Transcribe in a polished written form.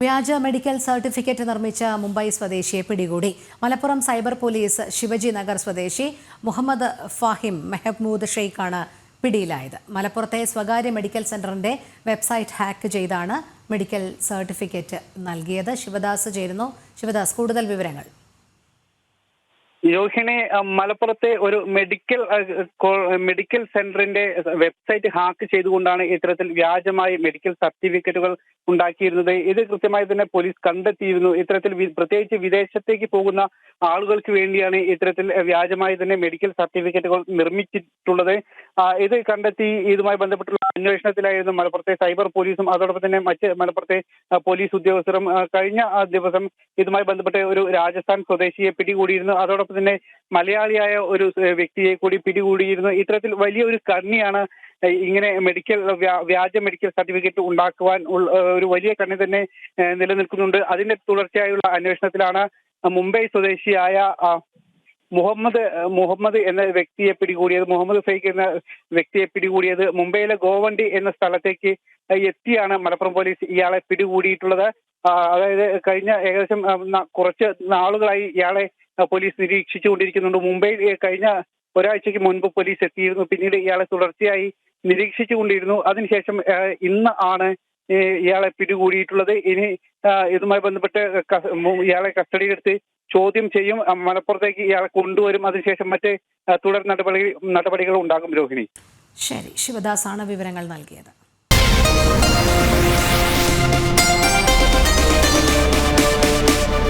വ്യാജ medical certificate നിർമ്മിച്ച മുംബൈ സ്വദേശിയെ പിടികൂടി. മലപ്പുറം സൈബർ പോലീസ് ശിവജി നഗർ സ്വദേശി മുഹമ്മദ് ഫാഹിം മെഹ്മൂദ് ഷെയ്ഖാണ് പിടിയിലായത്. മലപ്പുറത്തെ സ്വകാര്യ മെഡിക്കൽ സെന്ററിന്റെ വെബ്സൈറ്റ് ഹാക്ക് ചെയ്താണ് മെഡിക്കൽ സർട്ടിഫിക്കറ്റ് നൽകിയത്. ശിവദാസ് ചേരുന്നു. ശിവദാസ്, കൂടുതൽ വിവരങ്ങൾ. യോഹിനെ, മലപ്പുറത്തെ ഒരു മെഡിക്കൽ സെന്ററിന്റെ വെബ്സൈറ്റ് ഹാക്ക് ചെയ്തുകൊണ്ടാണ് ഇത്തരത്തിൽ വ്യാജമായി മെഡിക്കൽ സർട്ടിഫിക്കറ്റുകൾ ഉണ്ടാക്കിയിരുന്നത്. ഇത് കൃത്യമായി തന്നെ പോലീസ് കണ്ടെത്തിയിരുന്നു. ഇത്തരത്തിൽ പ്രത്യേകിച്ച് വിദേശത്തേക്ക് പോകുന്ന ആളുകൾക്ക് വേണ്ടിയാണ് ഇത്തരത്തിൽ വ്യാജമായി തന്നെ മെഡിക്കൽ സർട്ടിഫിക്കറ്റുകൾ നിർമ്മിച്ചിട്ടുള്ളത്. ഇത് കണ്ടെത്തി ഇതുമായി ബന്ധപ്പെട്ടുള്ള അന്വേഷണത്തിലായിരുന്നു മലപ്പുറത്തെ സൈബർ പോലീസും അതോടൊപ്പം തന്നെ മറ്റ് മലപ്പുറത്തെ പോലീസ് ഉദ്യോഗസ്ഥരും. കഴിഞ്ഞ ദിവസം ഇതുമായി ബന്ധപ്പെട്ട് ഒരു രാജസ്ഥാൻ സ്വദേശിയെ പിടികൂടിയിരുന്നു. അതോടൊപ്പം തന്നെ മലയാളിയായ ഒരു വ്യക്തിയെ കൂടി പിടികൂടിയിരുന്നു. ഇത്തരത്തിൽ വലിയൊരു കണ്ണിയാണ് ഇങ്ങനെ വ്യാജ മെഡിക്കൽ സർട്ടിഫിക്കറ്റ് ഉണ്ടാക്കുവാൻ ഒരു വലിയ കണ്ണി തന്നെ നിലനിൽക്കുന്നുണ്ട്. അതിന്റെ തുടർച്ചയായുള്ള അന്വേഷണത്തിലാണ് മുംബൈ സ്വദേശിയായ മുഹമ്മദ് എന്ന വ്യക്തിയെ പിടികൂടിയത്. മുഹമ്മദ് ഫൈഖ് എന്ന വ്യക്തിയെ പിടികൂടിയത് മുംബൈയിലെ ഗോവണ്ടി എന്ന സ്ഥലത്തേക്ക് എത്തിയാണ് മലപ്പുറം പോലീസ് ഇയാളെ പിടികൂടിയിട്ടുള്ളത്. അതായത് കഴിഞ്ഞ ഏകദേശം കുറച്ച് നാളുകളായി ഇയാളെ പോലീസ് നിരീക്ഷിച്ചുകൊണ്ടിരിക്കുന്നുണ്ട്. മുംബൈയിൽ കഴിഞ്ഞ ഒരാഴ്ചയ്ക്ക് മുൻപ് പോലീസ് എത്തിയിരുന്നു. പിന്നീട് ഇയാളെ തുടർച്ചയായി നിരീക്ഷിച്ചുകൊണ്ടിരുന്നു. അതിനുശേഷം ഇന്ന് ആണ് ഇയാളെ പിടികൂടിയിട്ടുള്ളത്. ഇനി ഇതുമായി ബന്ധപ്പെട്ട് ഇയാളെ കസ്റ്റഡിയിലെടുത്ത് ചോദ്യം ചെയ്യും. മലപ്പുറത്തേക്ക് ഇയാളെ കൊണ്ടുവരും. അതിനുശേഷം മറ്റ് തുടർ നടപടികൾ ഉണ്ടാകും. രോഹിണി. ശരി, ശിവദാസാണ് വിവരങ്ങൾ നൽകിയത്.